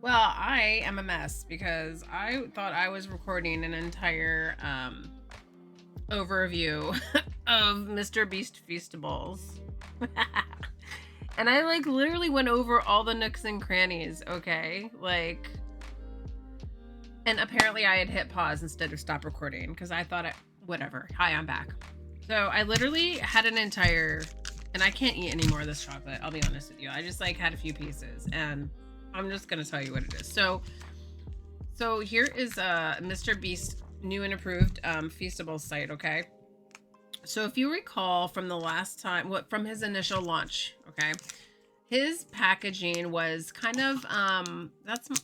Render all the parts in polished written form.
Well, I am a mess because I thought I was recording an entire overview of Mr. Beast Feastables. And I like literally went over all the nooks and crannies, okay? Like, and apparently I had hit pause instead of stop recording because I thought whatever. Hi, I'm back. So I literally had an entire, and I can't eat any more of this chocolate. I'll be honest with you. I just like had a few pieces and I'm just going to tell you what it is. So here is Mr. Beast new and improved Feastables site, okay? So if you recall from the last time, from his initial launch, okay, his packaging was kind of, that's, my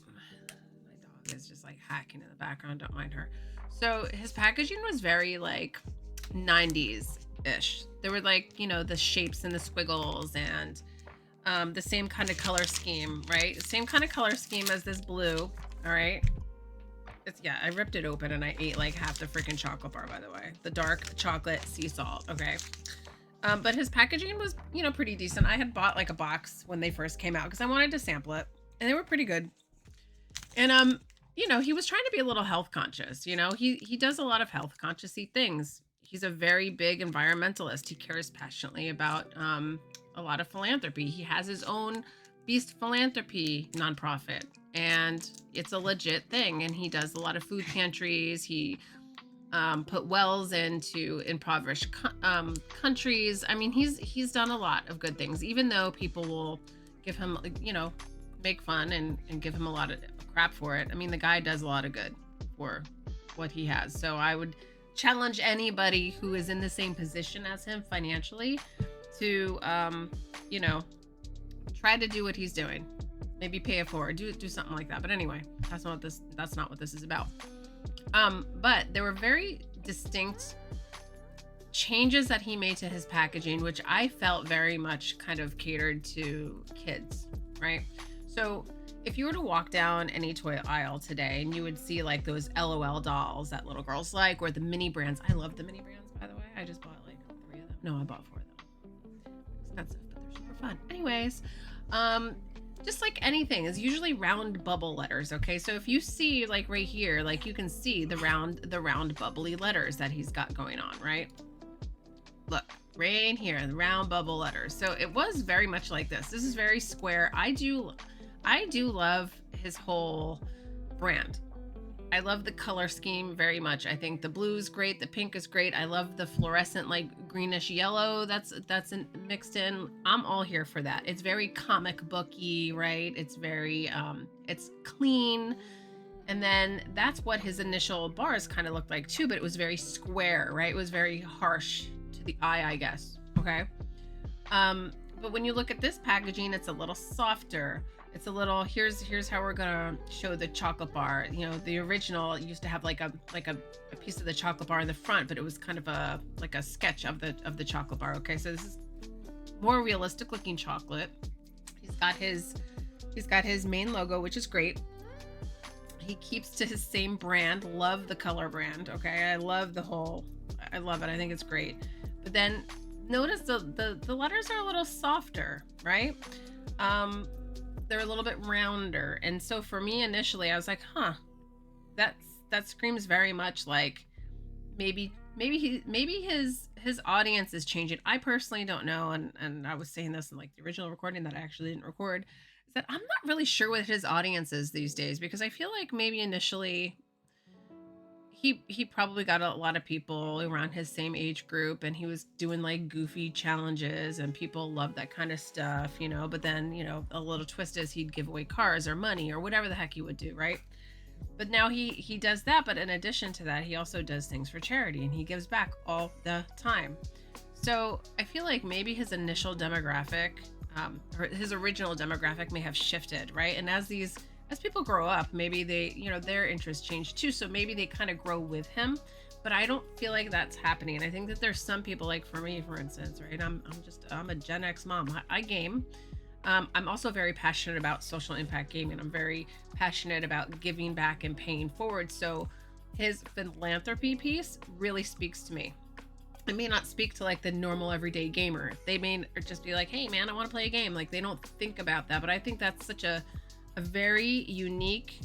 dog is just like hacking in the background, don't mind her. So his packaging was very like 90s-ish. There were like, the shapes and the squiggles and the same kind of color scheme, right? Same kind of color scheme as this blue, all right? I ripped it open and I ate like half the freaking chocolate bar, by the way. The dark chocolate sea salt, okay? But his packaging was, pretty decent. I had bought like a box when they first came out because I wanted to sample it and they were pretty good. And, he was trying to be a little health conscious, he does a lot of health conscious-y things. He's a very big environmentalist. He cares passionately about a lot of philanthropy. He has his own Beast Philanthropy nonprofit, and it's a legit thing. And he does a lot of food pantries. He put wells into impoverished countries. I mean, he's done a lot of good things, even though people will give him, make fun and give him a lot of crap for it. I mean, the guy does a lot of good for what he has. So I would challenge anybody who is in the same position as him financially to, try to do what he's doing. Maybe pay it forward, do something like that. But anyway, that's not what this is about. But there were very distinct changes that he made to his packaging, which I felt very much kind of catered to kids, right? So if you were to walk down any toy aisle today and you would see like those LOL dolls that little girls like, or the mini brands. I love the mini brands, by the way. I just bought like 3 of them. No, I bought 4 of them. Expensive, but they're super fun. Anyways, just like anything is usually round bubble letters. Okay. So if you see like right here, like you can see the round bubbly letters that he's got going on, right? Look right here, the round bubble letters. So it was very much like this. This is very square. I do love his whole brand. I love the color scheme very much. I think the blue is great. The pink is great. I love the fluorescent, like greenish yellow that's mixed in. I'm all here for that. It's very comic booky, right? It's very, it's clean. And then that's what his initial bars kind of looked like too, but it was very square, right? It was very harsh to the eye, I guess. Okay. But when you look at this packaging, it's a little softer. It's a little, here's how we're gonna show the chocolate bar. The original used to have like a piece of the chocolate bar in the front, but it was kind of a sketch of the chocolate bar. Okay, so this is more realistic looking chocolate. He's got his main logo, which is great. He keeps to his same brand. Love the color brand. Okay, I love it. I think it's great. But then notice the letters are a little softer, right? They're a little bit rounder. And so for me initially, I was like, that screams very much like maybe his audience is changing. I personally don't know. And I was saying this in like the original recording that I actually didn't record, is that I'm not really sure what his audience is these days, because I feel like maybe initially he probably got a lot of people around his same age group, and he was doing like goofy challenges and people love that kind of stuff, but then, a little twist is he'd give away cars or money or whatever the heck he would do, right? But now he does that, but in addition to that, he also does things for charity and he gives back all the time. So I feel like maybe his initial demographic, or his original demographic may have shifted, right? And as people grow up, maybe they, their interests change too. So maybe they kind of grow with him, but I don't feel like that's happening. And I think that there's some people, like for me, for instance, right? I'm a Gen X mom. I game. I'm also very passionate about social impact gaming. I'm very passionate about giving back and paying forward. So his philanthropy piece really speaks to me. It may not speak to like the normal everyday gamer. They may just be like, hey man, I want to play a game. Like they don't think about that, but I think that's such a a very unique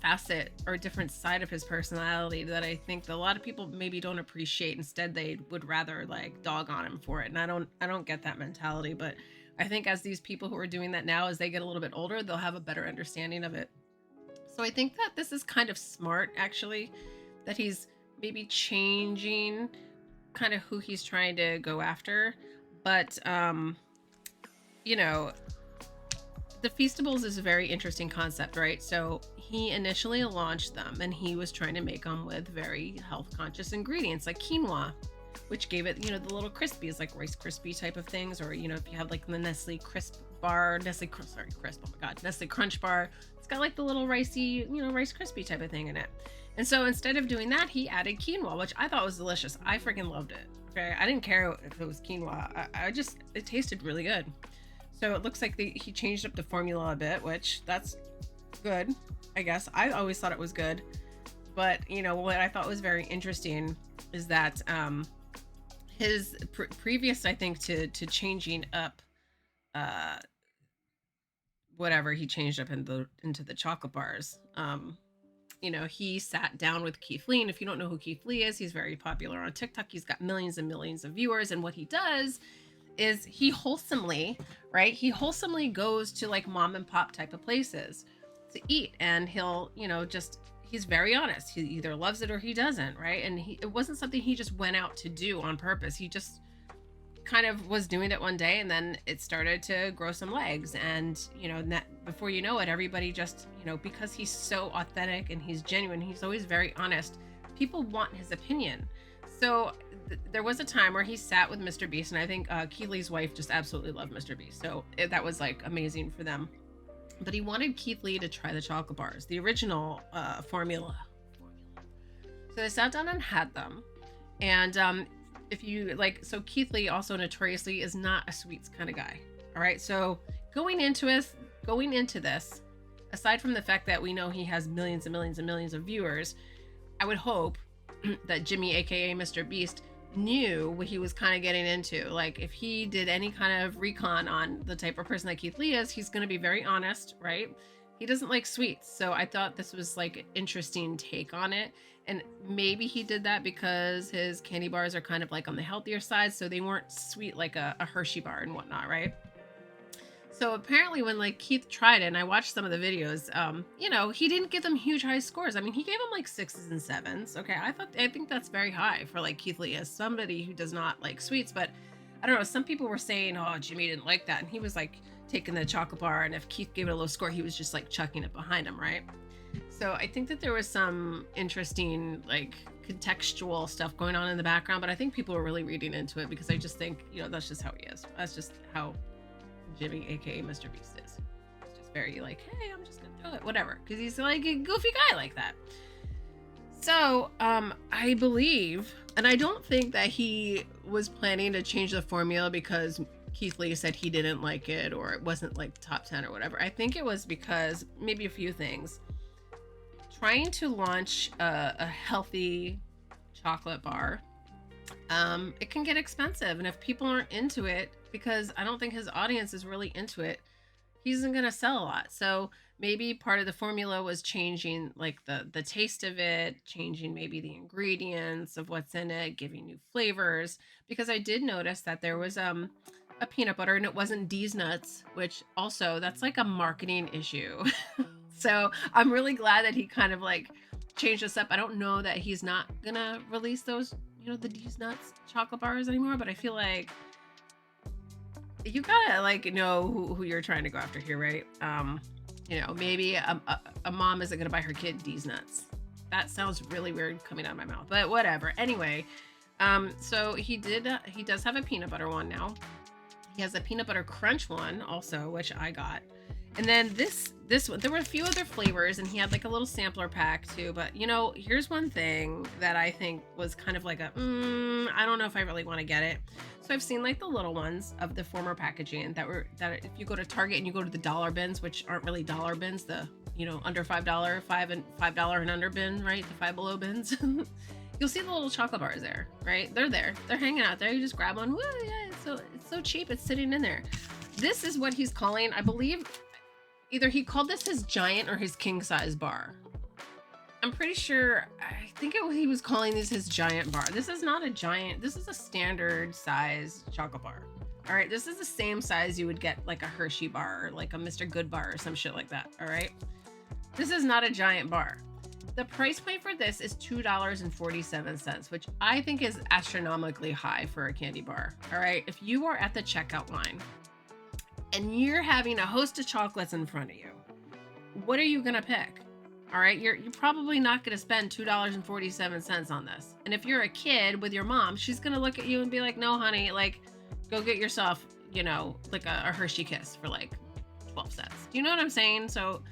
facet or different side of his personality that I think that a lot of people maybe don't appreciate. Instead, they would rather like dog on him for it. And I don't get that mentality, but I think as these people who are doing that now, as they get a little bit older, they'll have a better understanding of it. So I think that this is kind of smart, actually, that he's maybe changing kind of who he's trying to go after. But, you know, the Feastables is a very interesting concept, right? So he initially launched them and he was trying to make them with very health conscious ingredients like quinoa, which gave it, you know, the little crispies like Rice Krispie type of things, or, you know, if you have like the Nestle Crisp bar, Nestle Crunch bar, it's got like the little ricey, you know, Rice Krispie type of thing in it. And so instead of doing that, he added quinoa, which I thought was delicious. I freaking loved it. Okay, I didn't care if it was quinoa. It tasted really good. So it looks like he changed up the formula a bit, which that's good, I guess. I always thought it was good. But, you know, what I thought was very interesting is that his previous, I think, to changing up whatever he changed up into the chocolate bars, you know, he sat down with Keith Lee. And if you don't know who Keith Lee is, he's very popular on TikTok. He's got millions and millions of viewers. And what he does is he wholesomely goes to like mom and pop type of places to eat, and he'll, you know, he's very honest. He either loves it or he doesn't, right? And it wasn't something he just went out to do on purpose. He just kind of was doing it one day, and then it started to grow some legs. And, you know, before you know it, everybody just, you know, because he's so authentic and he's genuine, he's always very honest, people want his opinion. So there was a time where he sat with Mr. Beast, and I think Keith Lee's wife just absolutely loved Mr. Beast. So that was like amazing for them. But he wanted Keith Lee to try the chocolate bars, the original formula. So they sat down and had them. And if you like, so Keith Lee also notoriously is not a sweets kind of guy. All right. So going into this, aside from the fact that we know he has millions and millions and millions of viewers, I would hope that Jimmy, aka Mr. Beast, knew what he was kind of getting into. Like, if he did any kind of recon on the type of person that Keith Lee is, he's going to be very honest, right? He doesn't like sweets. So I thought this was like an interesting take on it. And maybe he did that because his candy bars are kind of like on the healthier side, so they weren't sweet like a Hershey bar and whatnot, right? So apparently when like Keith tried it, and I watched some of the videos, you know, he didn't give them huge high scores. I mean, he gave them like 6s and 7s. Okay, I think that's very high for like Keith Lee as somebody who does not like sweets. But I don't know, some people were saying, oh, Jimmy didn't like that, and he was like taking the chocolate bar, and if Keith gave it a low score, he was just like chucking it behind him, right? So I think that there was some interesting like contextual stuff going on in the background, but I think people were really reading into it, because I just think, you know, that's just how he is. That's just how Jimmy, aka Mr. Beast, is. He's just very like, hey, I'm just gonna do it, whatever, because he's like a goofy guy like that. So I believe, and I don't think that he was planning to change the formula because Keith Lee said he didn't like it, or it wasn't like top 10 or whatever. I think it was because maybe a few things. Trying to launch a healthy chocolate bar, it can get expensive, and if people aren't into it, because I don't think his audience is really into it, he isn't going to sell a lot. So maybe part of the formula was changing like the taste of it, changing maybe the ingredients of what's in it, giving new flavors, because I did notice that there was a peanut butter, and it wasn't D's nuts, which also that's like a marketing issue. So I'm really glad that he kind of like changed this up. I don't know that he's not gonna release those, you know, the D's nuts chocolate bars anymore, but I feel like you gotta like know who you're trying to go after here, right? You know, maybe a mom isn't gonna buy her kid D's nuts. That sounds really weird coming out of my mouth, but whatever. Anyway, so he does have a peanut butter one now. He has a peanut butter crunch one also, which I got. And then this one, there were a few other flavors, and he had like a little sampler pack too. But you know, here's one thing that I think was kind of like I don't know if I really want to get it. So I've seen like the little ones of the former packaging that if you go to Target and you go to the dollar bins, which aren't really dollar bins, the, you know, under $5, $5 and under bin, right? The Five Below bins. You'll see the little chocolate bars there, right? They're there. They're hanging out there. You just grab one. Woo, yeah, it's so cheap. It's sitting in there. This is what he's calling, I believe. Either he called this his giant or his king size bar. I'm pretty sure, I think he was calling this his giant bar. This is not a giant, this is a standard size chocolate bar. All right, this is the same size you would get like a Hershey bar or like a Mr. Good bar or some shit like that, all right? This is not a giant bar. The price point for this is $2.47, which I think is astronomically high for a candy bar, all right? If you are at the checkout line and you're having a host of chocolates in front of you, what are you gonna pick? All right, you're probably not gonna spend $2.47 on this. And if you're a kid with your mom, she's gonna look at you and be like, no, honey, like, go get yourself, you know, like a Hershey Kiss for like 12 cents. Do you know what I'm saying? So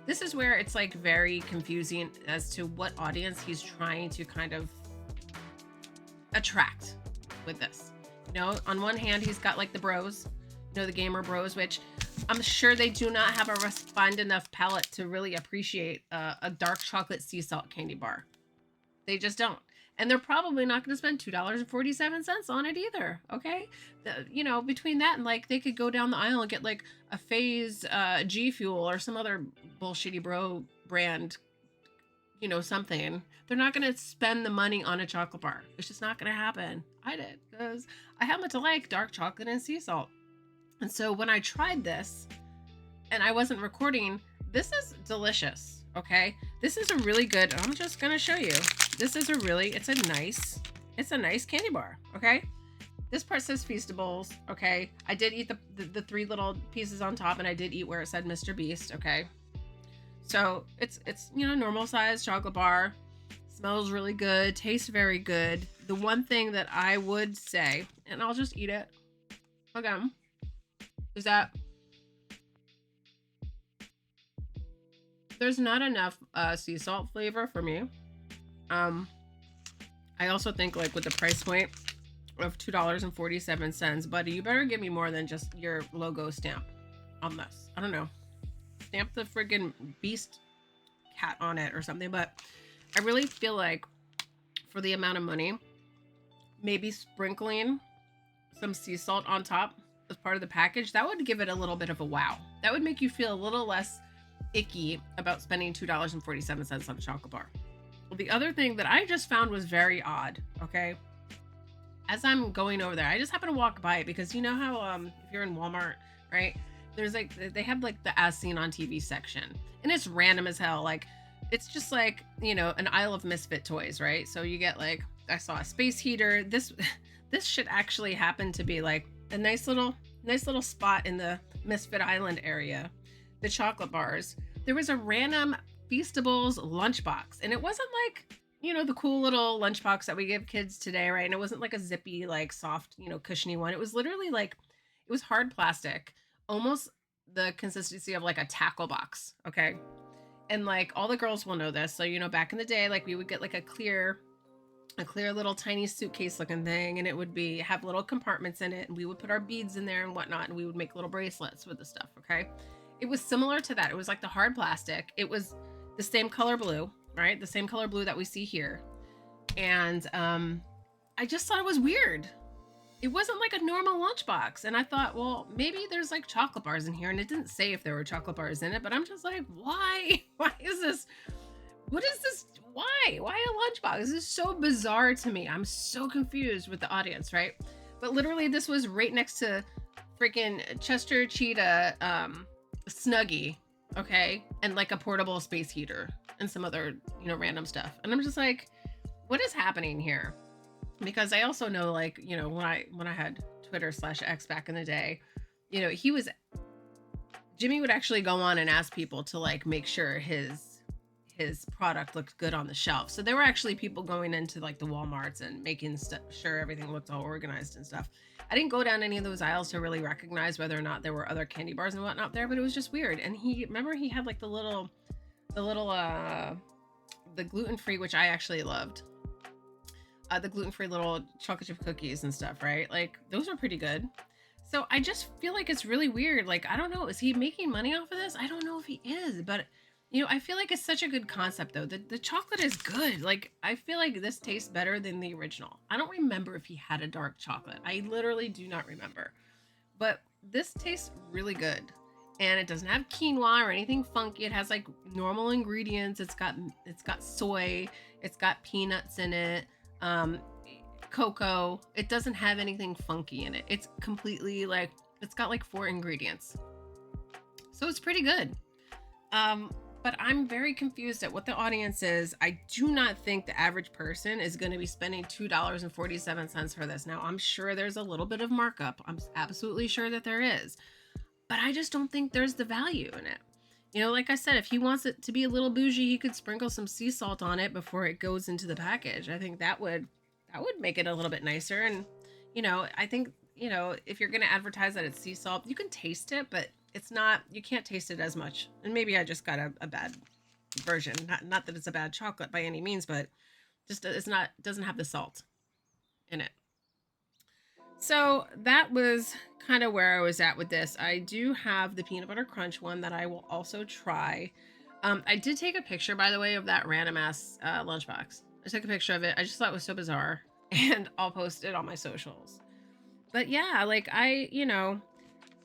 this is where it's like very confusing as to what audience he's trying to kind of attract with this. You know, on one hand, he's got like the bros, you know, the gamer bros, which I'm sure they do not have a refined enough palate to really appreciate a dark chocolate sea salt candy bar. They just don't. And they're probably not going to spend $2.47 on it either. Okay. You know, between that and like, they could go down the aisle and get like a Phase G Fuel or some other bullshitty bro brand, you know, something. They're not going to spend the money on a chocolate bar. It's just not going to happen. I did, because I happen to like dark chocolate and sea salt. And so when I tried this and I wasn't recording, this is delicious. Okay. This is a really good, I'm just going to show you. This is it's a nice candy bar. Okay. This part says Feastables. Okay. I did eat the three little pieces on top, and I did eat where it said Mr. Beast. Okay. So it's, you know, normal size chocolate bar. Smells really good. Tastes very good. The one thing that I would say, and I'll just eat it again, is that there's not enough sea salt flavor for me. I also think like with the price point of $2.47, buddy, you better give me more than just your logo stamp on this. I don't know. Stamp the friggin' beast cat on it or something. But I really feel like for the amount of money, maybe sprinkling some sea salt on top as part of the package, that would give it a little bit of a wow. That would make you feel a little less icky about spending $2.47 on a chocolate bar. Well, the other thing that I just found was very odd, okay? As I'm going over there, I just happen to walk by it because you know how if you're in Walmart, right? There's like, they have like the as seen on TV section, and it's random as hell. Like, it's just like, you know, an aisle of misfit toys, right? So you get like, I saw a space heater. This should actually happen to be like a nice little spot in the Misfit Island area. The chocolate bars. There was a random Feastables lunchbox, and it wasn't like, you know, the cool little lunchbox that we give kids today, right? And it wasn't like a zippy, like soft, you know, cushiony one. It was literally like, it was hard plastic, almost the consistency of like a tackle box, okay? And like all the girls will know this. So, you know, back in the day, like we would get like a clear little tiny suitcase looking thing, and it would have little compartments in it, and we would put our beads in there and whatnot, and we would make little bracelets with the stuff, okay? It was similar to that. It was like the hard plastic. It was the same color blue, right? The same color blue that we see here. And I just thought it was weird. It wasn't like a normal lunchbox. And I thought, well, maybe there's like chocolate bars in here. And it didn't say if there were chocolate bars in it, but I'm just like, why? Why is this? What is this? Why? Why a lunchbox? This is so bizarre to me. I'm so confused with the audience, right? But literally this was right next to freaking Chester Cheetah Snuggie, okay? And like a portable space heater and some other, you know, random stuff. And I'm just like, what is happening here? Because I also know, like, you know, when I had Twitter/X back in the day, you know, Jimmy would actually go on and ask people to like make sure his product looked good on the shelf. So there were actually people going into like the Walmarts and making sure everything looked all organized and stuff. I didn't go down any of those aisles to really recognize whether or not there were other candy bars and whatnot there, but it was just weird. And he had like the gluten-free, which I actually loved. The gluten-free little chocolate chip cookies and stuff, right? Like those are pretty good. So I just feel like it's really weird. Like, I don't know, is he making money off of this? I don't know if he is, but you know, I feel like it's such a good concept though. The chocolate is good. Like, I feel like this tastes better than the original. I don't remember if he had a dark chocolate. I literally do not remember. But this tastes really good. and it doesn't have quinoa or anything funky. It has like normal ingredients. It's got soy, it's got peanuts in it, cocoa. It doesn't have anything funky in it. It's completely like, it's got like 4 ingredients. So it's pretty good. But I'm very confused at what the audience is. I do not think the average person is going to be spending $2.47 for this. Now, I'm sure there's a little bit of markup. I'm absolutely sure that there is. But I just don't think there's the value in it. You know, like I said, if he wants it to be a little bougie, he could sprinkle some sea salt on it before it goes into the package. I think that would make it a little bit nicer. And, you know, I think, you know, if you're going to advertise that it's sea salt, you can taste it, but it's not, you can't taste it as much. And maybe I just got a bad version. Not that it's a bad chocolate by any means, but just doesn't have the salt in it. So that was kind of where I was at with this. I do have the peanut butter crunch one that I will also try. I did take a picture, by the way, of that random ass lunchbox. I took a picture of it. I just thought it was so bizarre, and I'll post it on my socials. But yeah, like you know,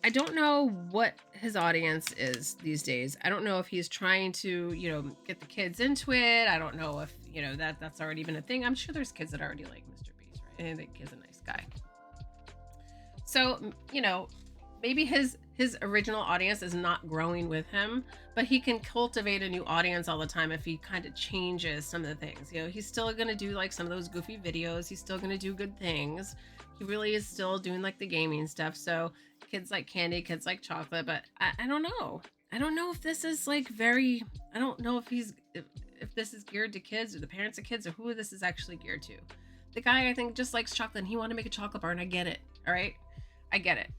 I don't know what his audience is these days. I don't know if he's trying to, you know, get the kids into it. I don't know if, you know, that's already been a thing. I'm sure there's kids that already like Mr. Beast, right? I think he's a nice guy. So, you know, maybe his original audience is not growing with him, but he can cultivate a new audience all the time if he kind of changes some of the things. You know, he's still going to do like some of those goofy videos. He's still going to do good things. He really is still doing like the gaming stuff. So kids like candy, kids like chocolate, but I don't know. I don't know if this is like very, I don't know if if this is geared to kids or the parents of kids or who this is actually geared to. The guy, I think, just likes chocolate and he wanted to make a chocolate bar, and I get it. All right. I get it.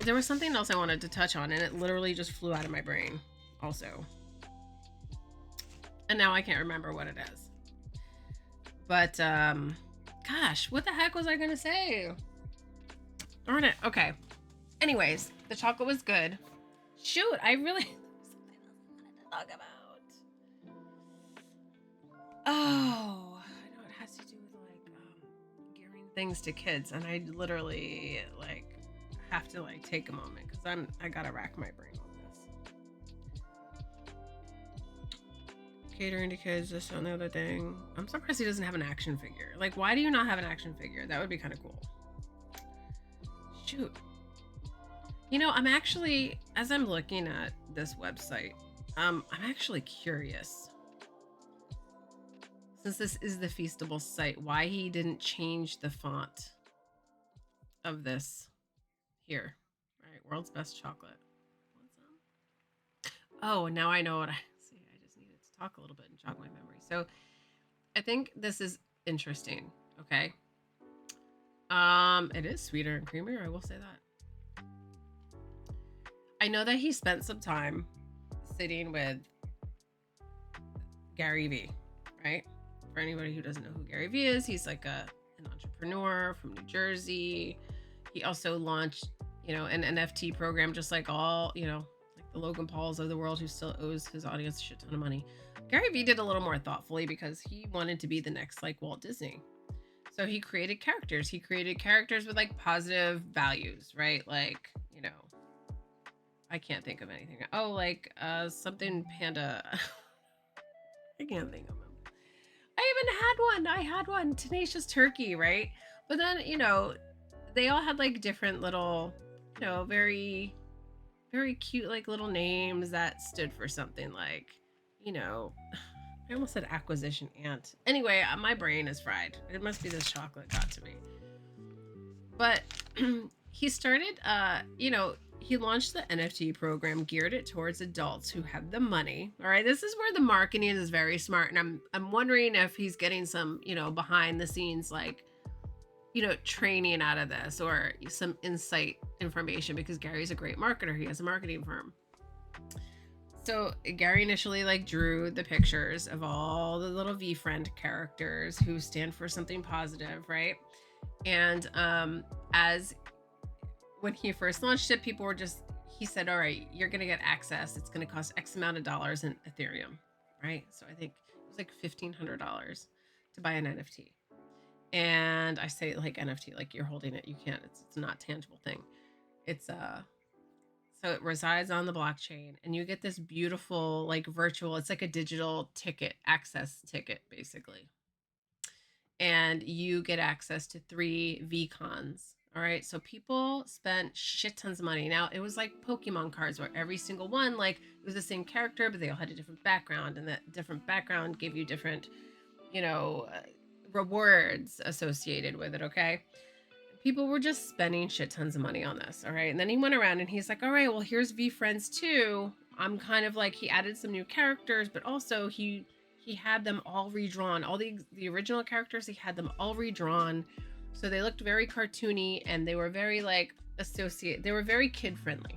There was something else I wanted to touch on, and it literally just flew out of my brain also. And now I can't remember what it is. But, gosh, what the heck was I going to say? Darn it. Okay. Anyways, the chocolate was good. Shoot, I really... something else I wanted to talk about. Oh, I know it has to do with, like, gearing things to kids, and I literally, like, have to, like, take a moment, because I gotta rack my brain on this. Catering to kids, this and the other thing. I'm surprised he doesn't have an action figure. Like, why do you not have an action figure? That would be kind of cool. Shoot. You know, I'm actually, as I'm looking at this website, I'm actually curious, since this is the Feastables site, why he didn't change the font of this here. Right, world's best chocolate. Oh, now I know what I see. I just needed to talk a little bit and jog my memory. So I think this is interesting. Okay. It is sweeter and creamier, I will say that. I know that he spent some time sitting with Gary V, right? For anybody who doesn't know who Gary V is, he's like an entrepreneur from New Jersey. He also launched, you know, an NFT program, just like all, you know, like the Logan Pauls of the world, who still owes his audience a shit ton of money. Gary V did a little more thoughtfully because he wanted to be the next like Walt Disney. So he created characters. He created characters with like positive values, right? Like, you know, I can't think of anything. Oh, like something panda. I can't think of them. I even had one. I had one. Tenacious Turkey, right? But then, you know, they all had like different little, you know, very, very cute like little names that stood for something, like, you know, I almost said acquisition ant. Anyway, my brain is fried. It must be this chocolate got to me. But he started, you know, he launched the NFT program, geared it towards adults who have the money. All right, this is where the marketing is very smart, and I'm wondering if he's getting some, you know, behind the scenes, like, you know, training out of this, or some insight information, because Gary's a great marketer. He has a marketing firm. So Gary initially like drew the pictures of all the little VeeFriend characters who stand for something positive, right? And as when he first launched it, people were just, he said, all right, you're going to get access. It's going to cost X amount of dollars in Ethereum, right? So I think it was like $1,500 to buy an NFT. And I say like NFT, like you're holding it. You can't, it's not a tangible thing. It's So it resides on the blockchain, and you get this beautiful, like virtual, it's like a digital ticket, access ticket, basically. And you get access to 3 VCons. All right. So people spent shit tons of money. Now it was like Pokemon cards where every single one, like it was the same character, but they all had a different background, and that different background gave you different, you know, rewards associated with it. Okay. People were just spending shit tons of money on this. All right. And then he went around and he's like, all right, well, here's VeeFriends 2. I'm kind of like, he added some new characters, but also he had them all redrawn. All the original characters, he had them all redrawn. So they looked very cartoony, and they were very like they were very kid friendly.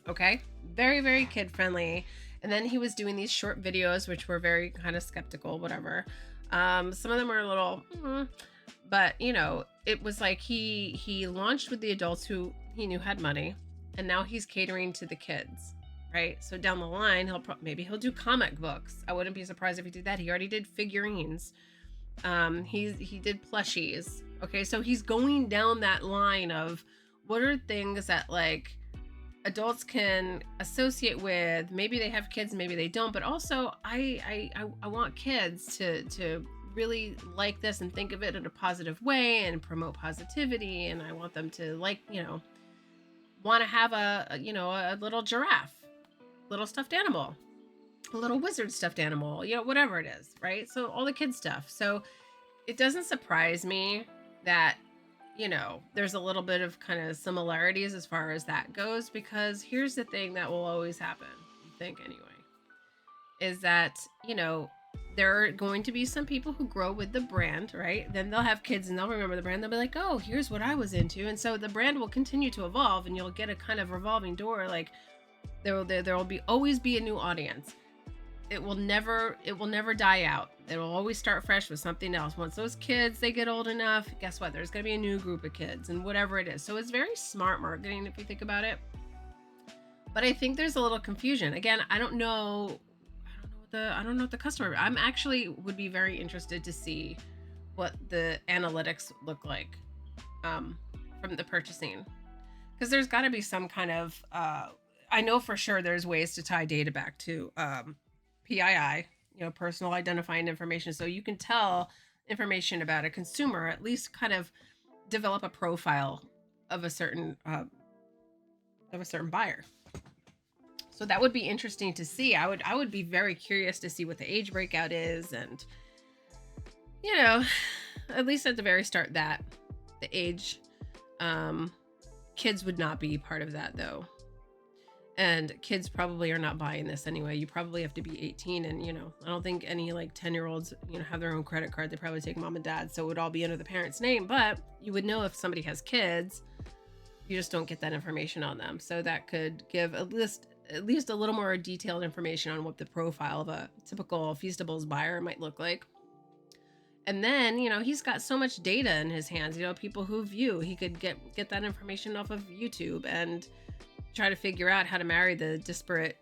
Okay. Very, very kid friendly. And then he was doing these short videos, which were very kind of skeptical, whatever. Some of them were a little, but you know, it was like he launched with the adults who he knew had money, and now he's catering to the kids, right? So down the line, maybe he'll do comic books. I wouldn't be surprised if he did that. He already did figurines. He did plushies. Okay, so he's going down that line of what are things that like adults can associate with. Maybe they have kids, maybe they don't, but also I want kids to really like this and think of it in a positive way and promote positivity, and I want them to like, you know, want to have a little giraffe, little stuffed animal, a little wizard stuffed animal, you know, whatever it is, right? So all the kid stuff. So it doesn't surprise me that, you know, there's a little bit of kind of similarities as far as that goes, because here's the thing that will always happen, I think anyway, is that, you know, there are going to be some people who grow with the brand, right? Then they'll have kids and they'll remember the brand. They'll be like, oh, here's what I was into. And so the brand will continue to evolve, and you'll get a kind of revolving door. Like there will always be a new audience. It will never die out. It will always start fresh with something else. Once those kids, they get old enough, guess what? There's going to be a new group of kids and whatever it is. So it's very smart marketing if you think about it. But I think there's a little confusion. Again, I don't know what the customer. I'm actually would be very interested to see what the analytics look like from the purchasing, because there's got to be some kind of. I know for sure there's ways to tie data back to PII, you know, personal identifying information, so you can tell information about a consumer, at least kind of develop a profile of a certain buyer. So that would be interesting to see. I would be very curious to see what the age breakout is, and you know, at least at the very start, that the age, kids would not be part of that though. And kids probably are not buying this anyway. You probably have to be 18, and you know, I don't think any like 10-year-olds, you know, have their own credit card. They probably take mom and dad, so it would all be under the parent's name. But you would know if somebody has kids. You just don't get that information on them. So that could give at least a little more detailed information on what the profile of a typical Feastables buyer might look like. And then, you know, he's got so much data in his hands, you know, people who view, he could get that information off of YouTube and try to figure out how to marry the disparate,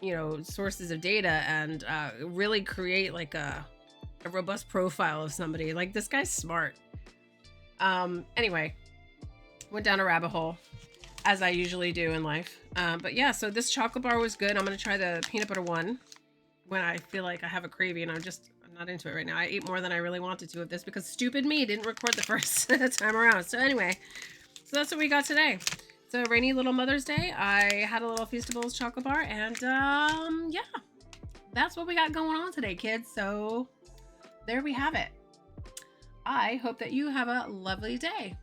you know, sources of data and really create like a robust profile of somebody. Like, this guy's smart. Anyway, went down a rabbit hole, as I usually do in life. But yeah, so this chocolate bar was good. I'm going to try the peanut butter one when I feel like I have a craving. I'm not into it right now. I ate more than I really wanted to of this because stupid me didn't record the first time around. So anyway, so that's what we got today. It's a rainy little Mother's Day. I had a little Feastables chocolate bar, and yeah, that's what we got going on today, kids. So there we have it. I hope that you have a lovely day.